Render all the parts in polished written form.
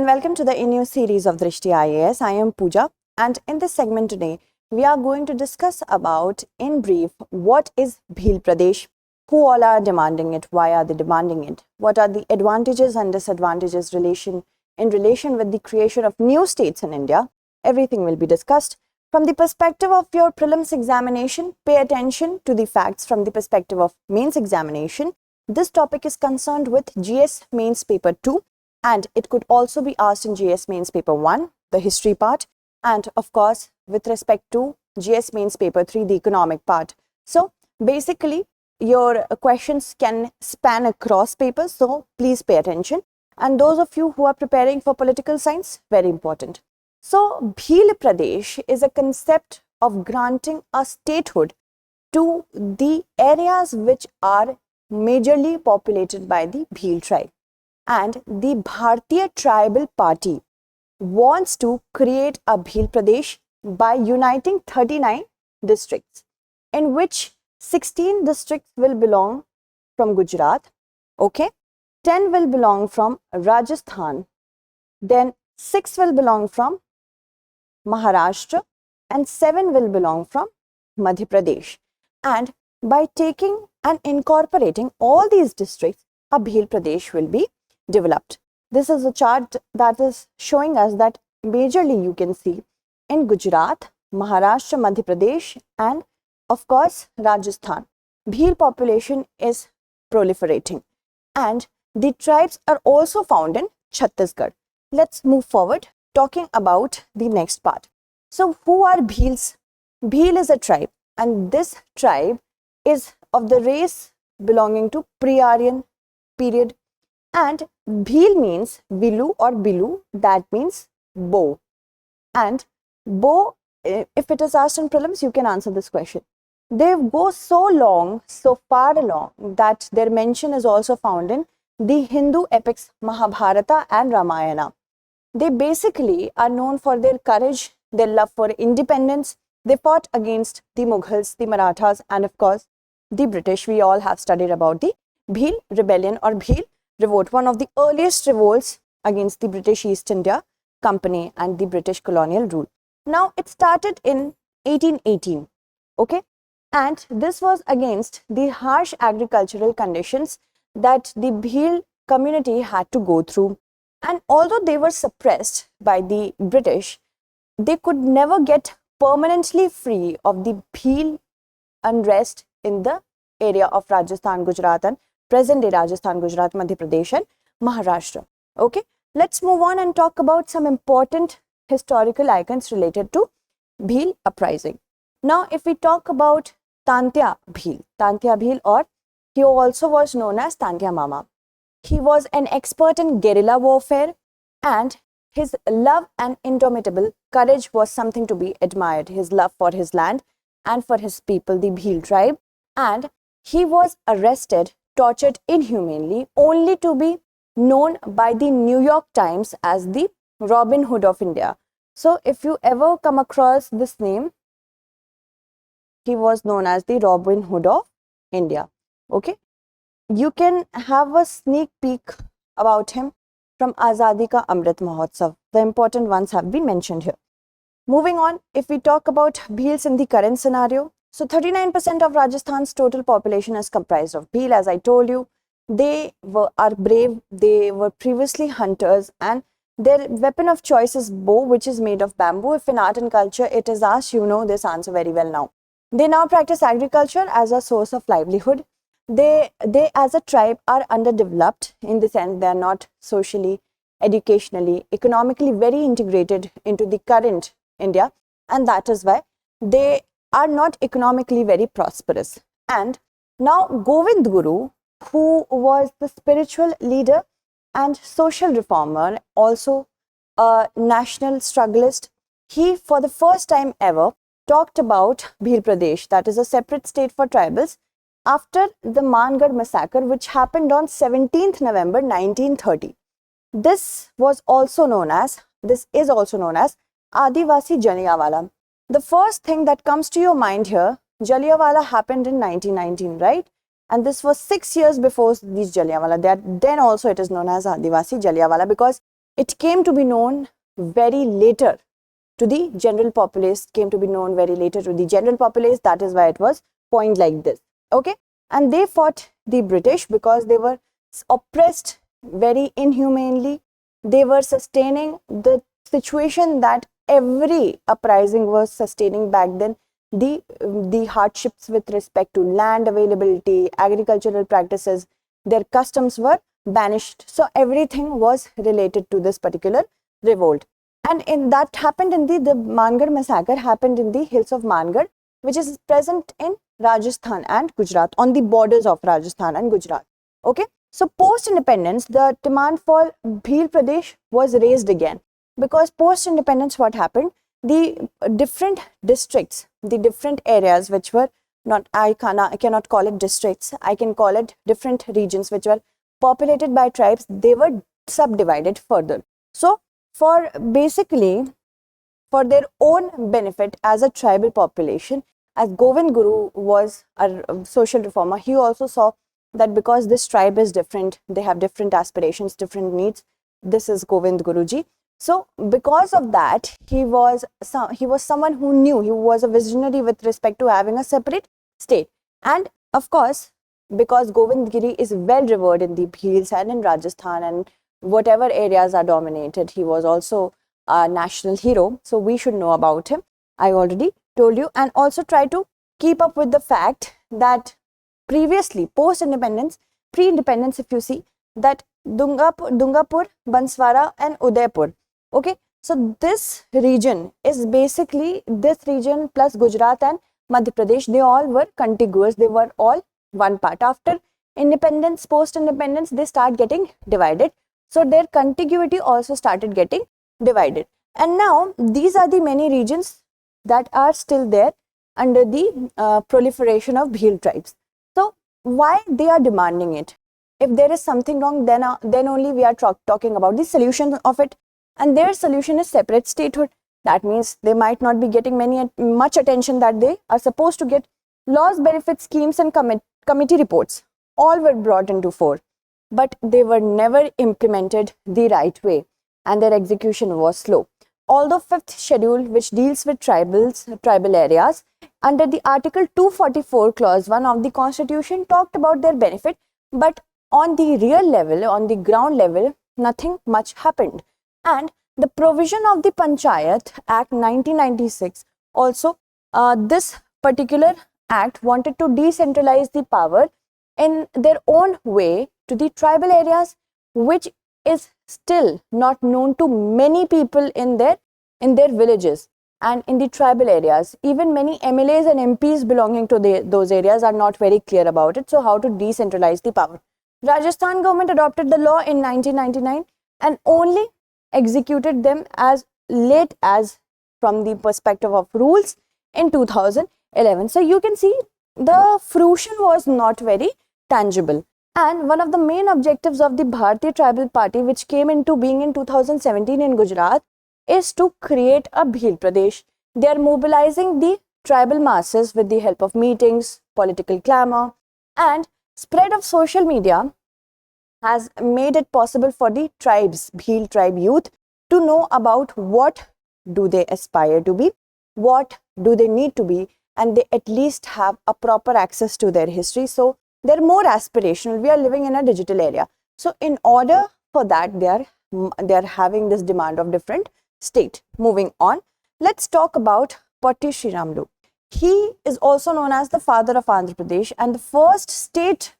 and welcome to the new series of Drishti IAS. I am Pooja, and in this segment today, we are going to discuss about, in brief, what is Bhil Pradesh, who all are demanding it, why are they demanding it, what are the advantages and disadvantages in relation with the creation of new states in India. Everything will be discussed. From the perspective of your prelims examination, pay attention to the facts from the perspective of mains examination. This topic is concerned with GS mains paper 2, and it could also be asked in GS mains paper 1, the history part, and of course with respect to GS mains paper 3, the economic part. So basically your questions can span across papers, so please pay attention. And those of you who are preparing for political science, very important. So Bhil Pradesh is a concept of granting a statehood to the areas which are majorly populated by the Bhil tribe. And the Bharatiya Tribal Party wants to create a Bhil Pradesh by uniting 39 districts, in which 16 districts will belong from Gujarat, okay, 10 will belong from Rajasthan, then 6 will belong from Maharashtra, and 7 will belong from Madhya Pradesh. And by taking and incorporating all these districts, a Bhil Pradesh will be developed. This is a chart that is showing us that majorly you can see in Gujarat, Maharashtra, Madhya Pradesh, and of course Rajasthan, Bhil population is proliferating, and the tribes are also found in Chhattisgarh. Let's move forward talking about the next part. So who are Bhils? Bhil is a tribe, and this tribe is of the race belonging to pre-Aryan period, and Bhil means Bilu or Bilu, that means bow. And bow, if it is asked in prelims, you can answer this question. They go so long, so far along, that their mention is also found in the Hindu epics Mahabharata and Ramayana. They basically are known for their courage, their love for independence. They fought against the Mughals, the Marathas, and of course the British. We all have studied about the Bhil rebellion or Bhil revolt, one of the earliest revolts against the British East India Company and the British colonial rule. Now it started in 1818, okay, and this was against the harsh agricultural conditions that the Bhil community had to go through. And although they were suppressed by the British, they could never get permanently free of the Bhil unrest in the area of Rajasthan, Gujarat, and present day Rajasthan, Gujarat, Madhya Pradesh, and Maharashtra. Okay, let's move on and talk about some important historical icons related to Bhil uprising. Now, if we talk about Tantya Bhil, or he also was known as Tantya Mama. He was an expert in guerrilla warfare, and his love and indomitable courage was something to be admired. His love for his land and for his people, the Bhil tribe, and he was arrested, tortured inhumanely, only to be known by the New York Times as the Robin Hood of India. So if you ever come across this name, he was known as the Robin Hood of India. Okay, you can have a sneak peek about him from Azadi Ka Amrit Mahotsav. The important ones have been mentioned here. Moving on, if we talk about Bhils in the current scenario, so 39% of Rajasthan's total population is comprised of Bhil. As I told you, they are brave, they were previously hunters, and their weapon of choice is bow, which is made of bamboo. If in art and culture it is asked, you know this answer very well now. They now practice agriculture as a source of livelihood. They as a tribe are underdeveloped in the sense they are not socially, educationally, economically very integrated into the current India, and that is why they are not economically very prosperous. And now Govind Guru, who was the spiritual leader and social reformer, also a national strugglist, he for the first time ever talked about Bhil Pradesh, that is a separate state for tribals, after the Mangarh massacre, which happened on 17th November 1930. This is also known as Adivasi Jallianwala. The first thing that comes to your mind here, Jallianwala happened in 1919, right? And this was 6 years before these Jallianwala. Then also it is known as Adivasi Jallianwala, because it came to be known very later to the general populace, that is why it was coined like this. Okay, and they fought the British because they were oppressed very inhumanely. They were sustaining the situation that every uprising was sustaining back then, the hardships with respect to land availability, agricultural practices, their customs were banished. So everything was related to this particular revolt. And in that happened in the Mangar massacre happened in the hills of Mangar, which is present in Rajasthan and Gujarat, on the borders of Rajasthan and Gujarat. Okay, so post independence, the demand for Bhil Pradesh was raised again, because post independence, what happened? The different districts, the different areas which were not, I cannot call it districts, I can call it different regions which were populated by tribes, they were subdivided further. So for basically for their own benefit as a tribal population, as Govind Guru was a social reformer, he also saw that because this tribe is different, they have different aspirations, different needs. This is Govind Guruji. So because of that, he was someone who knew, he was a visionary with respect to having a separate state. And of course, because Govind Giri is well revered in the Bhils and in Rajasthan and whatever areas are dominated, he was also a national hero. So we should know about him. I already told you, and also try to keep up with the fact that previously, post-independence, pre-independence, if you see, that Dungapur, Banswara and Udaipur. Okay, so this region is basically, this region plus Gujarat and Madhya Pradesh, they all were contiguous, they were all one part. After independence, post-independence, they start getting divided. So their contiguity also started getting divided. And now these are the many regions that are still there under the proliferation of Bhil tribes. So why they are demanding it? If there is something wrong, then only we are talking about the solution of it. And their solution is separate statehood. That means they might not be getting much attention that they are supposed to get. Laws, benefits, schemes and committee reports all were brought into fore, but they were never implemented the right way and their execution was slow. Although fifth schedule, which deals with tribal areas, under the Article 244 clause 1 of the Constitution talked about their benefit, but on the real level, on the ground level, nothing much happened. And the provision of the Panchayat Act 1996 also, this particular act wanted to decentralize the power in their own way to the tribal areas, which is still not known to many people in their villages and in the tribal areas. Even many MLAs and MPs belonging to those areas are not very clear about it. So how to decentralize the power? Rajasthan government adopted the law in 1999 and only executed them as late as from the perspective of rules in 2011. So you can see the fruition was not very tangible. And one of the main objectives of the Bharatiya Tribal Party, which came into being in 2017 in Gujarat, is to create a Bhil Pradesh. They are mobilizing the tribal masses with the help of meetings, political clamor, and spread of social media has made it possible for the tribes, Bhil tribe youth, to know about what do they aspire to be, what do they need to be, and they at least have a proper access to their history. So they're more aspirational. We are living in a digital area. So in order for that, they are having this demand of different state. Moving on, let's talk about Potti Sriramulu. He is also known as the father of Andhra Pradesh, and the first state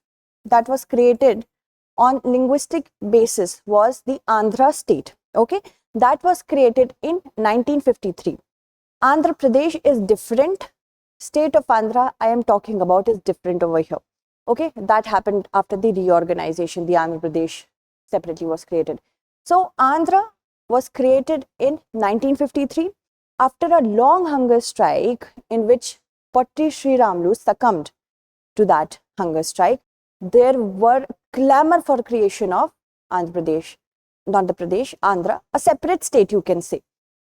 that was created on linguistic basis was the Andhra state. Okay, that was created in 1953. Andhra Pradesh is different. State of Andhra I am talking about is different over here. Okay, that happened after the reorganization. The Andhra Pradesh separately was created. So Andhra was created in 1953 after a long hunger strike in which Potti Sriramulu succumbed to that hunger strike. There were clamor for creation of Andhra Pradesh, not the Pradesh, Andhra, a separate state you can say.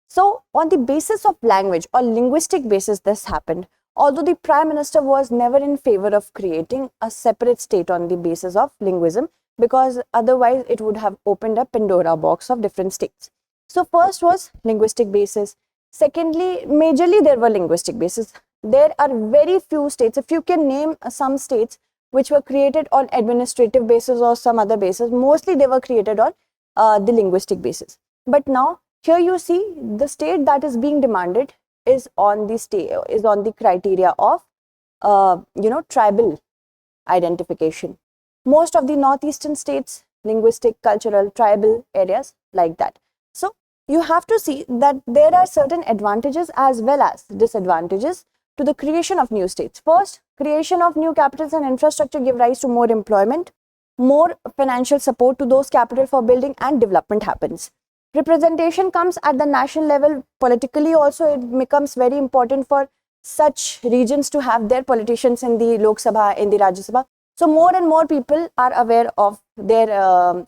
So on the basis of language or linguistic basis this happened, although the Prime Minister was never in favor of creating a separate state on the basis of linguism, because otherwise it would have opened a Pandora box of different states. So first was linguistic basis. Secondly, majorly there were linguistic basis. There are very few states, if you can name some states which were created on administrative basis or some other basis, mostly they were created on the linguistic basis. But now here you see the state that is being demanded is on the criteria of tribal identification. Most of the northeastern states, linguistic, cultural, tribal areas like that. So you have to see that there are certain advantages as well as disadvantages to the creation of new states. First, creation of new capitals and infrastructure give rise to more employment, more financial support to those capital for building, and development happens. Representation comes at the national level. Politically also it becomes very important for such regions to have their politicians in the Lok Sabha, in the Rajya Sabha. So more and more people are aware of their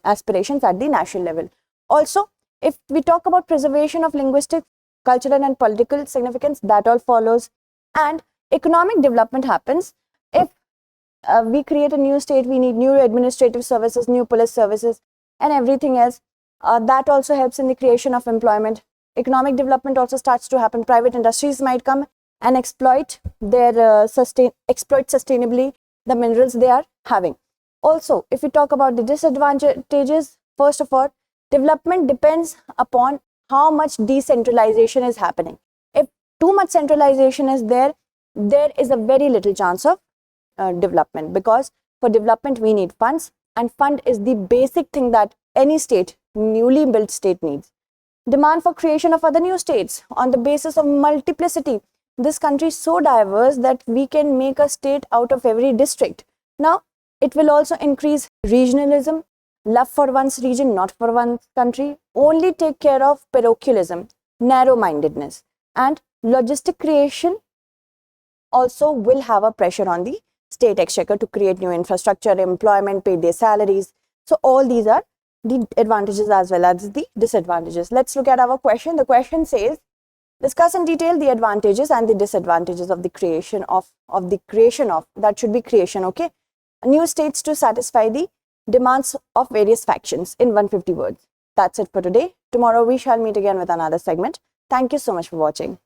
aspirations at the national level. Also, if we talk about preservation of linguistic, cultural and political significance, that all follows. And economic development happens. If we create a new state, we need new administrative services, new police services and everything else. That also helps in the creation of employment. Economic development also starts to happen. Private industries might come and exploit sustainably the minerals they are having. Also, if we talk about the disadvantages, first of all, development depends upon how much decentralization is happening. If too much centralization is there, there is a very little chance of development, because for development we need funds, and fund is the basic thing that any state, newly built state, needs. Demand for creation of other new states on the basis of multiplicity. This country is so diverse that we can make a state out of every district. Now, it will also increase regionalism, love for one's region, not for one's country, only take care of parochialism, narrow-mindedness, and logistic creation also will have a pressure on the state exchequer to create new infrastructure, employment, pay their salaries. So all these are the advantages as well as the disadvantages. Let's look at our question. The question says, discuss in detail the advantages and the disadvantages of the creation of that should be creation, okay, new states to satisfy the demands of various factions in 150 words. That's it for today. Tomorrow we shall meet again with another segment. Thank you so much for watching.